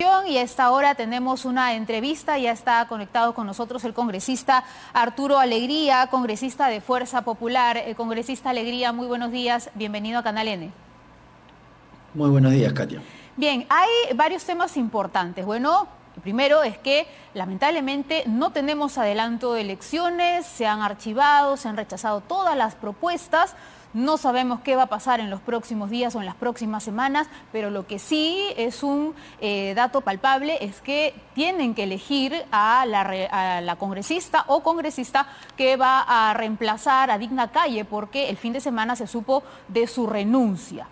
Y a esta hora tenemos una entrevista, ya está conectado con nosotros el congresista Arturo Alegría, congresista de Fuerza Popular. Congresista Alegría, muy buenos días, bienvenido a Canal N. Muy buenos días, Katia. Bien, hay varios temas importantes. Bueno, el primero es que lamentablemente no tenemos adelanto de elecciones, se han archivado, se han rechazado todas las propuestas. No sabemos qué va a pasar en los próximos días o en las próximas semanas, pero lo que sí es un dato palpable es que tienen que elegir a la congresista o congresista que va a reemplazar a Digna Calle, porque el fin de semana se supo de su renuncia.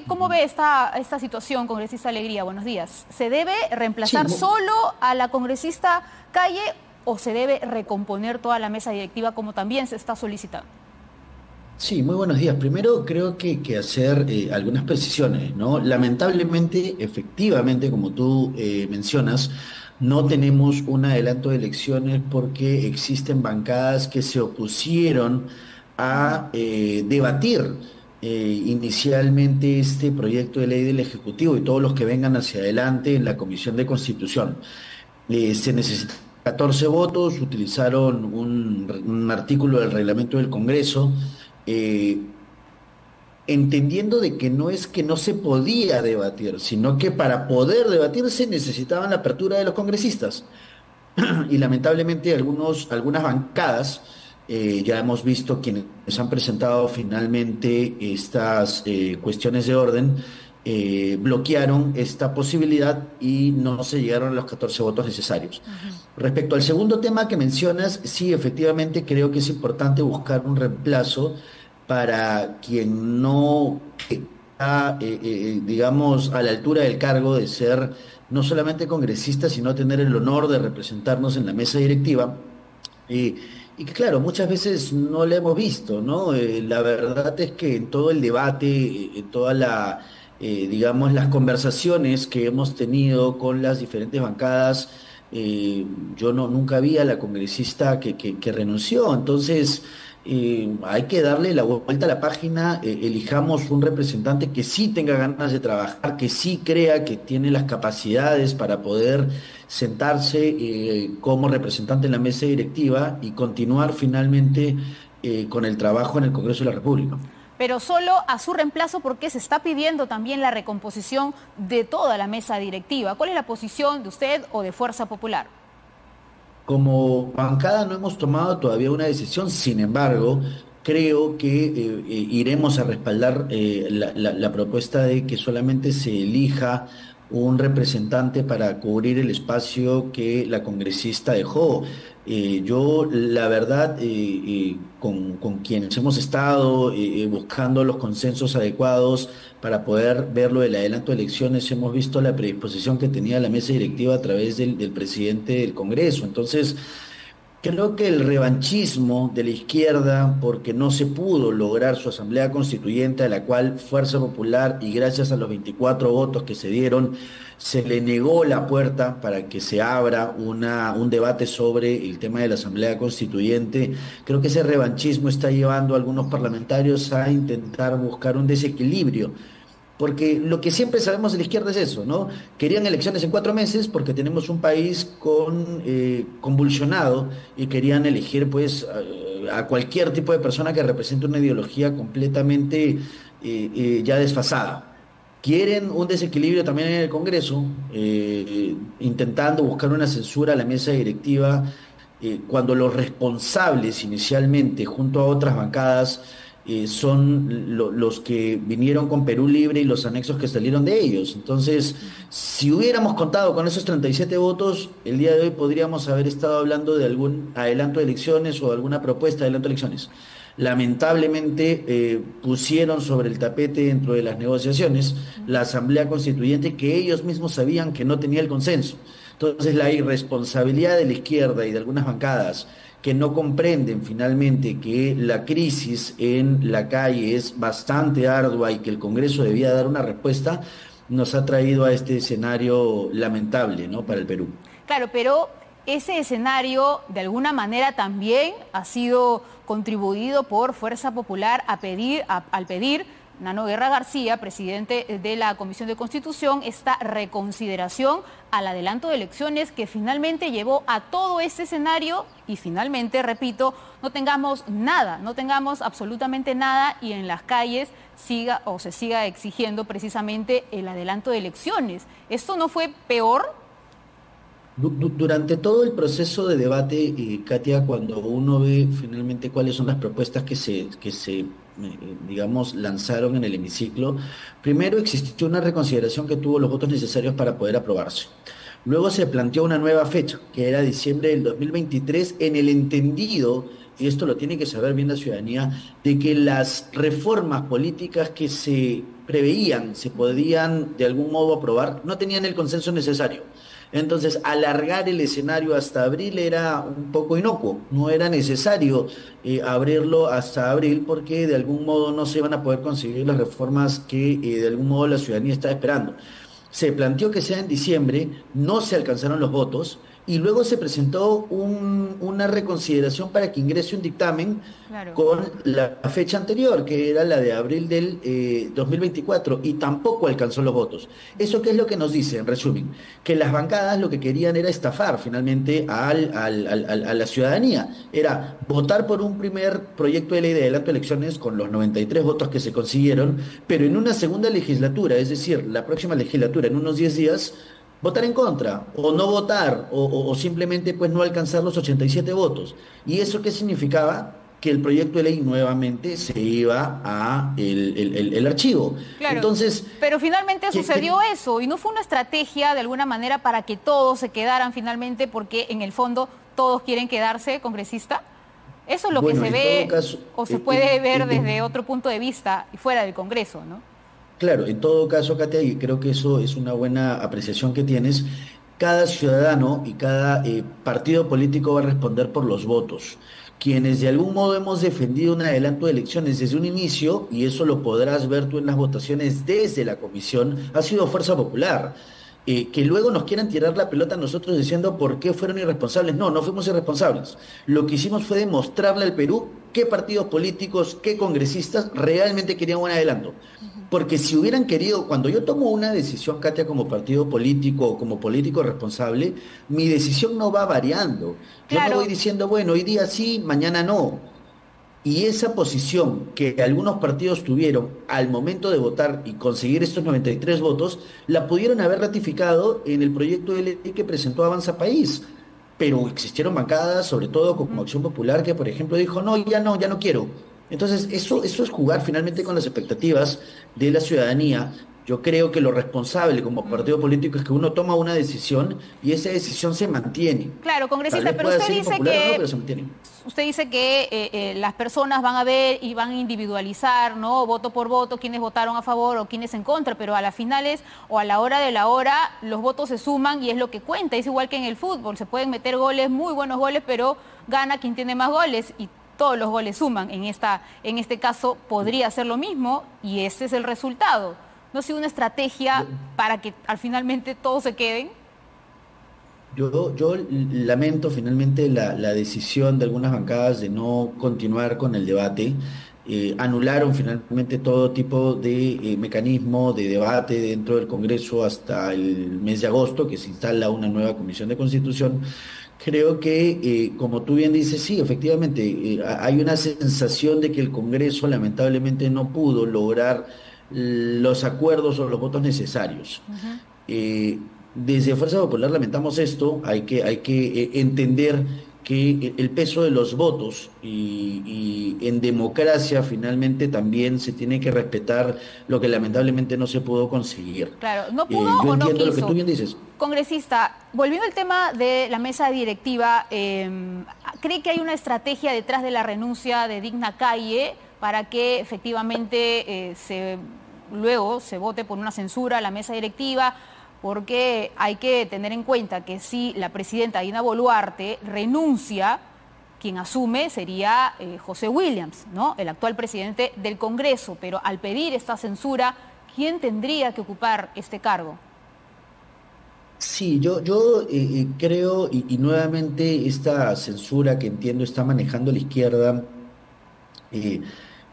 ¿Cómo ve esta situación, congresista Alegría? Buenos días. ¿Se debe reemplazar solo a la congresista Calle o se debe recomponer toda la mesa directiva como también se está solicitando? Sí, muy buenos días. Primero creo que hacer algunas precisiones, ¿no? Lamentablemente, efectivamente, como tú mencionas, no tenemos un adelanto de elecciones porque existen bancadas que se opusieron a debatir inicialmente este proyecto de ley del Ejecutivo y todos los que vengan hacia adelante en la Comisión de Constitución. Se necesitan 14 votos, utilizaron un artículo del reglamento del Congreso, entendiendo de que no es que no se podía debatir, sino que para poder debatir se necesitaban la apertura de los congresistas. Y lamentablemente algunas bancadas, ya hemos visto quienes han presentado finalmente estas cuestiones de orden, bloquearon esta posibilidad y no se llegaron a los 14 votos necesarios. Respecto al segundo tema que mencionas, sí, efectivamente creo que es importante buscar un reemplazo para quien no está, digamos, a la altura del cargo de ser no solamente congresista, sino tener el honor de representarnos en la mesa directiva. Y que claro, muchas veces no la hemos visto, ¿no? La verdad es que en todo el debate, en toda la, digamos, las conversaciones que hemos tenido con las diferentes bancadas, yo nunca vi a la congresista que renunció. Entonces, hay que darle la vuelta a la página, elijamos un representante que sí tenga ganas de trabajar, que sí crea que tiene las capacidades para poder sentarse como representante en la mesa directiva y continuar finalmente con el trabajo en el Congreso de la República. Pero solo a su reemplazo, porque se está pidiendo también la recomposición de toda la mesa directiva. ¿Cuál es la posición de usted o de Fuerza Popular? Como bancada no hemos tomado todavía una decisión, sin embargo, creo que iremos a respaldar la propuesta de que solamente se elija un representante para cubrir el espacio que la congresista dejó. Yo, la verdad, con quienes hemos estado buscando los consensos adecuados para poder ver lo del adelanto de elecciones, hemos visto la predisposición que tenía la mesa directiva a través del presidente del Congreso. Entonces, creo que el revanchismo de la izquierda, porque no se pudo lograr su asamblea constituyente, a la cual Fuerza Popular, y gracias a los 24 votos que se dieron, se le negó la puerta para que se abra un debate sobre el tema de la asamblea constituyente. Creo que ese revanchismo está llevando a algunos parlamentarios a intentar buscar un desequilibrio. Porque lo que siempre sabemos de la izquierda es eso, ¿no? Querían elecciones en 4 meses porque tenemos un país convulsionado y querían elegir pues a cualquier tipo de persona que represente una ideología completamente ya desfasada. Quieren un desequilibrio también en el Congreso, intentando buscar una censura a la mesa directiva, cuando los responsables inicialmente, junto a otras bancadas, son los que vinieron con Perú Libre y los anexos que salieron de ellos. Entonces, si hubiéramos contado con esos 37 votos, el día de hoy podríamos haber estado hablando de algún adelanto de elecciones o alguna propuesta de adelanto de elecciones. Lamentablemente pusieron sobre el tapete dentro de las negociaciones la Asamblea Constituyente, que ellos mismos sabían que no tenía el consenso. Entonces, la irresponsabilidad de la izquierda y de algunas bancadas que no comprenden finalmente que la crisis en la calle es bastante ardua y que el Congreso debía dar una respuesta, nos ha traído a este escenario lamentable, ¿no?, para el Perú. Claro, pero ese escenario de alguna manera también ha sido contribuido por Fuerza Popular al pedir Nano Guerra García, presidente de la Comisión de Constitución, esta reconsideración al adelanto de elecciones que finalmente llevó a todo este escenario y finalmente, repito, no tengamos nada, no tengamos absolutamente nada y en las calles se siga exigiendo precisamente el adelanto de elecciones? ¿Esto no fue peor? Durante todo el proceso de debate, Katia, cuando uno ve finalmente cuáles son las propuestas digamos, lanzaron en el hemiciclo, primero existió una reconsideración que tuvo los votos necesarios para poder aprobarse. Luego se planteó una nueva fecha, que era diciembre del 2023, en el entendido, y esto lo tiene que saber bien la ciudadanía, de que las reformas políticas que se preveían, se podían de algún modo aprobar, no tenían el consenso necesario. Entonces, alargar el escenario hasta abril era un poco inocuo, no era necesario abrirlo hasta abril porque de algún modo no se iban a poder conseguir las reformas que de algún modo la ciudadanía estaba esperando. Se planteó que sea en diciembre, no se alcanzaron los votos y luego se presentó una reconsideración para que ingrese un dictamen Claro. con la fecha anterior, que era la de abril del 2024, y tampoco alcanzó los votos. ¿Eso qué es lo que nos dice, en resumen? Que las bancadas lo que querían era estafar finalmente a la ciudadanía. Era votar por un primer proyecto de ley de adelanto de elecciones con los 93 votos que se consiguieron, pero en una segunda legislatura, es decir, la próxima legislatura en unos 10 días, votar en contra, o no votar, o simplemente pues no alcanzar los 87 votos. ¿Y eso qué significaba? Que el proyecto de ley nuevamente se iba a el archivo. Claro, Entonces, pero finalmente ¿qué- sucedió qué- eso y no fue una estrategia de alguna manera para que todos se quedaran finalmente porque en el fondo todos quieren quedarse, congresista. Eso es lo que bueno, se en ve todo caso, o se puede ver desde otro punto de vista y fuera del Congreso, ¿no? claro, en todo caso, Katia, y creo que eso es una buena apreciación que tienes, cada ciudadano y cada partido político va a responder por los votos. Quienes de algún modo hemos defendido un adelanto de elecciones desde un inicio, y eso lo podrás ver tú en las votaciones desde la comisión, ha sido Fuerza Popular. Que luego nos quieran tirar la pelota a nosotros diciendo por qué fueron irresponsables. No, no fuimos irresponsables. Lo que hicimos fue demostrarle al Perú qué partidos políticos, qué congresistas realmente querían un adelanto. Porque si hubieran querido, cuando yo tomo una decisión, Katia, como partido político o como político responsable, mi decisión no va variando. Yo no Claro, voy diciendo, bueno, hoy día sí, mañana no. Y esa posición que algunos partidos tuvieron al momento de votar y conseguir estos 93 votos, la pudieron haber ratificado en el proyecto de ley que presentó Avanza País. Pero existieron bancadas, sobre todo como Acción Popular, que por ejemplo dijo, no, ya no quiero. Entonces, eso es jugar finalmente con las expectativas de la ciudadanía. Yo creo que lo responsable como partido político es que uno toma una decisión y esa decisión se mantiene. claro, Tal congresista, vez pero pueda usted ser dice impopular o no, que pero se mantiene. las personas van a ver y van a individualizar, ¿no? Voto por voto, quiénes votaron a favor o quiénes en contra, pero a las finales o a la hora de la hora los votos se suman y es lo que cuenta. Es igual que en el fútbol, se pueden meter goles, muy buenos goles, pero gana quien tiene más goles y todos los goles suman. En este caso podría ser lo mismo y ese es el resultado. ¿No ha sido una estrategia para que al finalmente todos se queden? Yo lamento finalmente la decisión de algunas bancadas de no continuar con el debate. Anularon finalmente todo tipo de mecanismo de debate dentro del Congreso hasta el mes de agosto, que se instala una nueva comisión de constitución. Creo que, como tú bien dices, sí, efectivamente, hay una sensación de que el Congreso lamentablemente no pudo lograr los acuerdos o los votos necesarios. Ujú. Desde Fuerza Popular lamentamos esto, hay que entender que el peso de los votos y en democracia finalmente también se tiene que respetar lo que lamentablemente no se pudo conseguir. Claro, ¿no pudo Yo o no entiendo lo que quiso? tú bien dices. Congresista, volviendo al tema de la mesa directiva, ¿cree que hay una estrategia detrás de la renuncia de Digna Calle para que efectivamente luego se vote por una censura a la mesa directiva? Porque hay que tener en cuenta que si la presidenta Dina Boluarte renuncia, quien asume sería José Williams, ¿no? El actual presidente del Congreso, pero al pedir esta censura, ¿quién tendría que ocupar este cargo? Sí, yo creo, y nuevamente esta censura que entiendo está manejando la izquierda, eh,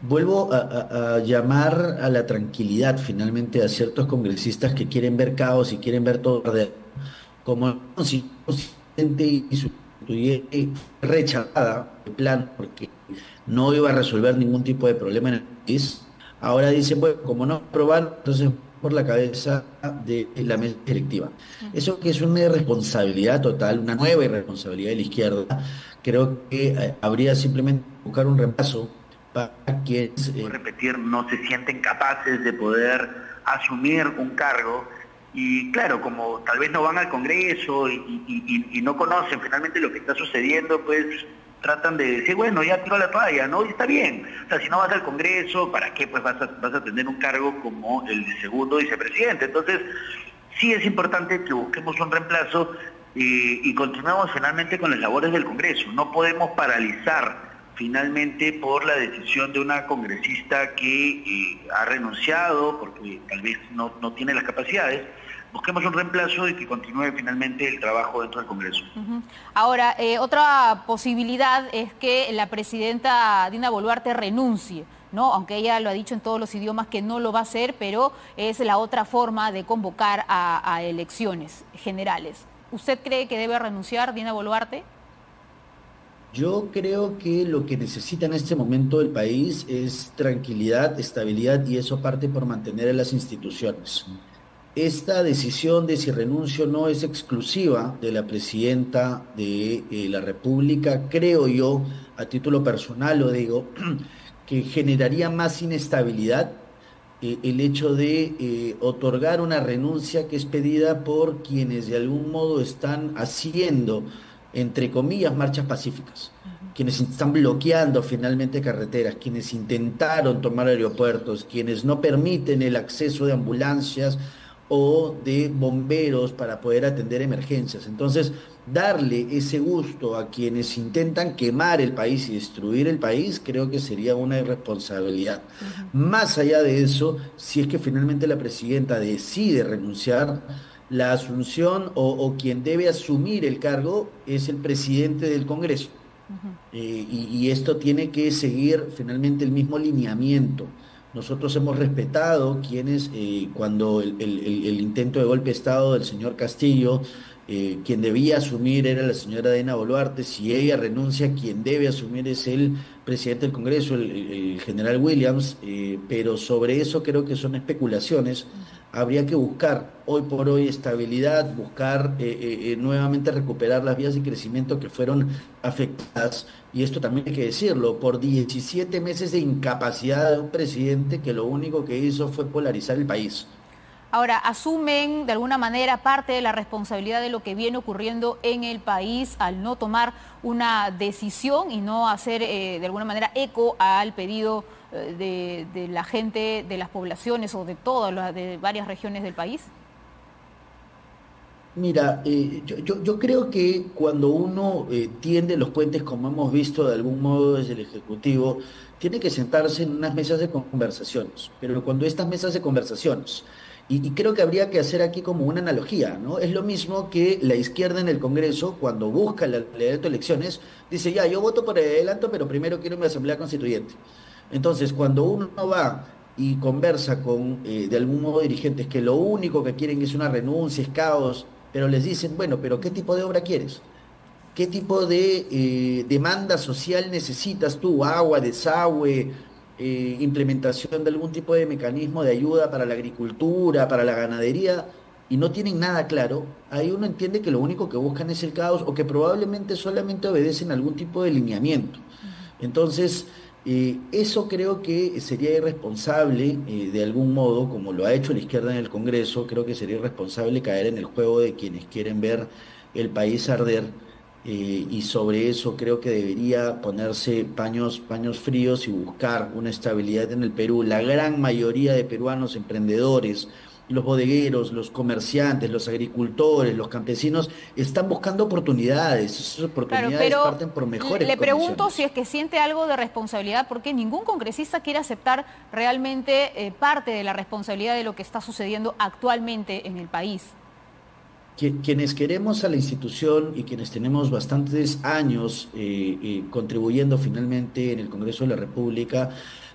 Vuelvo a llamar a la tranquilidad finalmente a ciertos congresistas que quieren ver caos y quieren ver todo arder. Como el constituyente y su constituyente fue rechazada el plan porque no iba a resolver ningún tipo de problema en el país, ahora dicen, bueno, como no aprobaron, entonces por la cabeza de la mesa directiva. Eso que es una irresponsabilidad total, una nueva irresponsabilidad de la izquierda, creo que habría simplemente que buscar un reemplazo para quienes, repetir, no se sienten capaces de poder asumir un cargo y claro, como tal vez no van al Congreso y no conocen finalmente lo que está sucediendo, pues tratan de decir, bueno, ya tiro la toalla, ¿no? Y está bien. O sea, si no vas al Congreso, ¿para qué pues vas a tener un cargo como el de segundo vicepresidente? Entonces, sí es importante que busquemos un reemplazo y continuemos finalmente con las labores del Congreso. No podemos paralizar finalmente por la decisión de una congresista que ha renunciado porque tal vez no tiene las capacidades. Busquemos un reemplazo y que continúe finalmente el trabajo dentro del Congreso. Ahora, otra posibilidad es que la presidenta Dina Boluarte renuncie, ¿no? Aunque ella lo ha dicho en todos los idiomas que no lo va a hacer, pero es la otra forma de convocar a elecciones generales. ¿Usted cree que debe renunciar Dina Boluarte? Yo creo que lo que necesita en este momento el país es tranquilidad, estabilidad y eso parte por mantener a las instituciones. Esta decisión de si renuncio o no es exclusiva de la presidenta de la República, creo yo, a título personal lo digo, que generaría más inestabilidad el hecho de otorgar una renuncia que es pedida por quienes de algún modo están haciendo, entre comillas, marchas pacíficas, quienes están bloqueando finalmente carreteras, quienes intentaron tomar aeropuertos, quienes no permiten el acceso de ambulancias o de bomberos para poder atender emergencias. Entonces, darle ese gusto a quienes intentan quemar el país y destruir el país, creo que sería una irresponsabilidad. Más allá de eso, si es que finalmente la presidenta decide renunciar, la asunción o quien debe asumir el cargo es el presidente del Congreso. Y esto tiene que seguir finalmente el mismo lineamiento. Nosotros hemos respetado quienes, cuando el intento de golpe de Estado del señor Castillo, quien debía asumir era la señora Dina Boluarte. Si ella renuncia, quien debe asumir es el presidente del Congreso, el general Williams, pero sobre eso creo que son especulaciones. Habría que buscar hoy por hoy estabilidad, buscar nuevamente recuperar las vías de crecimiento que fueron afectadas, y esto también hay que decirlo, por 17 meses de incapacidad de un presidente que lo único que hizo fue polarizar el país. Ahora, ¿asumen de alguna manera parte de la responsabilidad de lo que viene ocurriendo en el país al no tomar una decisión y no hacer de alguna manera eco al pedido de la gente, de las poblaciones o de todas las de varias regiones del país? Mira, yo creo que cuando uno tiende los puentes, como hemos visto de algún modo desde el Ejecutivo, tiene que sentarse en unas mesas de conversaciones. Pero cuando estas mesas de conversaciones, y creo que habría que hacer aquí como una analogía, ¿no? Es lo mismo que la izquierda en el Congreso, cuando busca el adelanto de elecciones, dice, ya, yo voto por el adelanto, pero primero quiero mi Asamblea Constituyente. Entonces, cuando uno va y conversa con, de algún modo, dirigentes que lo único que quieren es una renuncia, es caos, pero les dicen, bueno, pero ¿qué tipo de obra quieres? ¿Qué tipo de demanda social necesitas tú? Agua, desagüe, implementación de algún tipo de mecanismo de ayuda para la agricultura, para la ganadería, y no tienen nada claro. Ahí uno entiende que lo único que buscan es el caos o que probablemente solamente obedecen algún tipo de lineamiento. Entonces, eso creo que sería irresponsable de algún modo, como lo ha hecho la izquierda en el Congreso. Creo que sería irresponsable caer en el juego de quienes quieren ver el país arder, y sobre eso creo que debería ponerse paños fríos y buscar una estabilidad en el Perú. La gran mayoría de peruanos emprendedores, los bodegueros, los comerciantes, los agricultores, los campesinos, están buscando oportunidades. Esas Claro, oportunidades pero parten por mejores le pregunto si condiciones. es que siente algo de responsabilidad, porque ningún congresista quiere aceptar realmente parte de la responsabilidad de lo que está sucediendo actualmente en el país. Quienes queremos a la institución y quienes tenemos bastantes años contribuyendo finalmente en el Congreso de la República,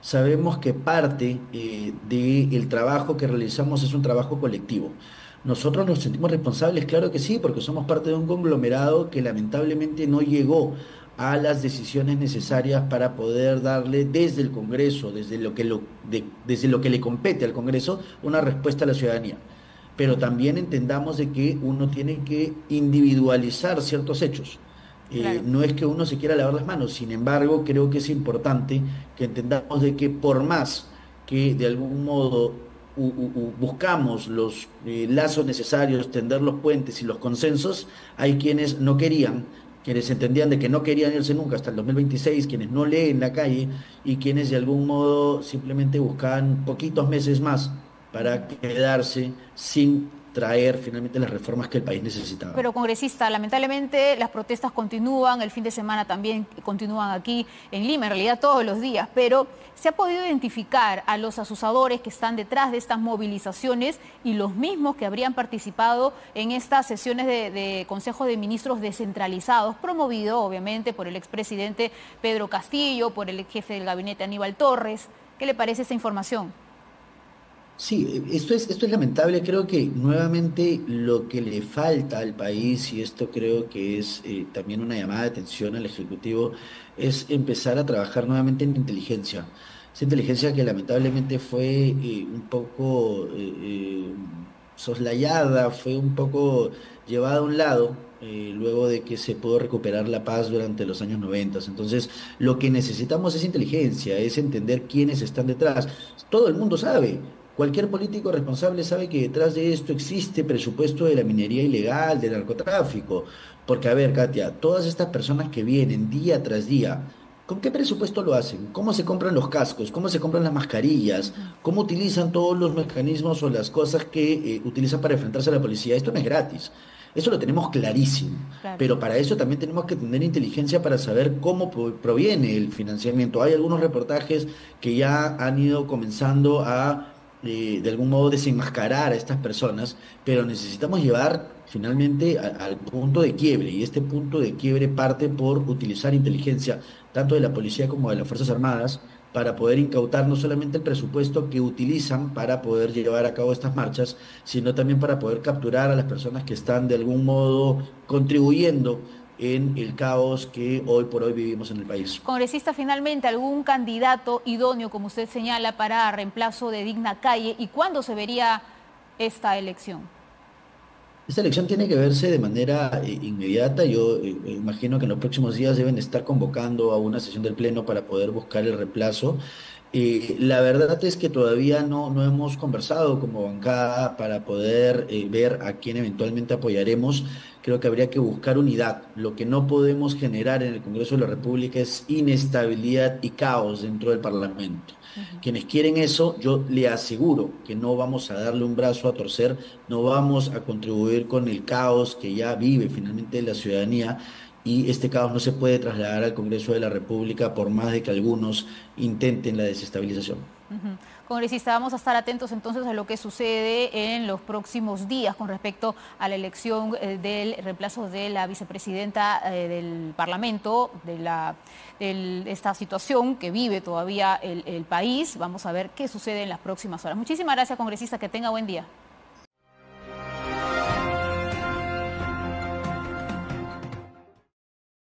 sabemos que parte del trabajo que realizamos es un trabajo colectivo. Nosotros nos sentimos responsables, claro que sí, porque somos parte de un conglomerado que lamentablemente no llegó a las decisiones necesarias para poder darle desde el Congreso, desde lo que le compete al Congreso, una respuesta a la ciudadanía. Pero también entendamos de que uno tiene que individualizar ciertos hechos. Claro. No es que uno se quiera lavar las manos, sin embargo, creo que es importante que entendamos de que por más que de algún modo buscamos los lazos necesarios, tender los puentes y los consensos, hay quienes no querían, quienes entendían de que no querían irse nunca hasta el 2026, quienes no leen la calle y quienes de algún modo simplemente buscaban poquitos meses más para quedarse sin traer finalmente las reformas que el país necesitaba. Pero congresista, lamentablemente las protestas continúan, el fin de semana también continúan aquí en Lima, en realidad todos los días, pero ¿se ha podido identificar a los asusadores que están detrás de estas movilizaciones y los mismos que habrían participado en estas sesiones de Consejo de Ministros descentralizados, promovido obviamente por el expresidente Pedro Castillo, por el jefe del gabinete Aníbal Torres? ¿Qué le parece esta información? Sí, esto es lamentable. Creo que nuevamente lo que le falta al país, y esto creo que es también una llamada de atención al Ejecutivo, es empezar a trabajar nuevamente en inteligencia. Esa inteligencia que lamentablemente fue un poco soslayada, fue un poco llevada a un lado. Luego de que se pudo recuperar la paz durante los años 90. Entonces, lo que necesitamos es inteligencia, es entender quiénes están detrás. Todo el mundo sabe. Cualquier político responsable sabe que detrás de esto existe presupuesto de la minería ilegal, del narcotráfico. Porque, a ver, Katia, todas estas personas que vienen día tras día, ¿con qué presupuesto lo hacen? ¿Cómo se compran los cascos? ¿Cómo se compran las mascarillas? ¿Cómo utilizan todos los mecanismos o las cosas que utilizan para enfrentarse a la policía? Esto no es gratis. Eso lo tenemos clarísimo, Claro. pero para eso también tenemos que tener inteligencia para saber cómo proviene el financiamiento. Hay algunos reportajes que ya han ido comenzando a, de algún modo, desenmascarar a estas personas, pero necesitamos llevar finalmente al punto de quiebre, y este punto de quiebre parte por utilizar inteligencia, tanto de la policía como de las Fuerzas Armadas, para poder incautar no solamente el presupuesto que utilizan para poder llevar a cabo estas marchas, sino también para poder capturar a las personas que están de algún modo contribuyendo en el caos que hoy por hoy vivimos en el país. Congresista, finalmente, ¿algún candidato idóneo, como usted señala, para reemplazo de Digna Calle? ¿Y cuándo se vería esta elección? Esta elección tiene que verse de manera inmediata. Yo imagino que en los próximos días deben estar convocando a una sesión del Pleno para poder buscar el reemplazo. La verdad es que todavía no hemos conversado como bancada para poder ver a quién eventualmente apoyaremos. Creo que habría que buscar unidad. Lo que no podemos generar en el Congreso de la República es inestabilidad y caos dentro del Parlamento. Quienes quieren eso, yo le aseguro que no vamos a darle un brazo a torcer, no vamos a contribuir con el caos que ya vive finalmente la ciudadanía, y este caos no se puede trasladar al Congreso de la República por más de que algunos intenten la desestabilización. Ujú. Congresista, vamos a estar atentos entonces a lo que sucede en los próximos días con respecto a la elección del reemplazo de la vicepresidenta del Parlamento, de esta situación que vive todavía el país. Vamos a ver qué sucede en las próximas horas. Muchísimas gracias, congresista, que tenga buen día.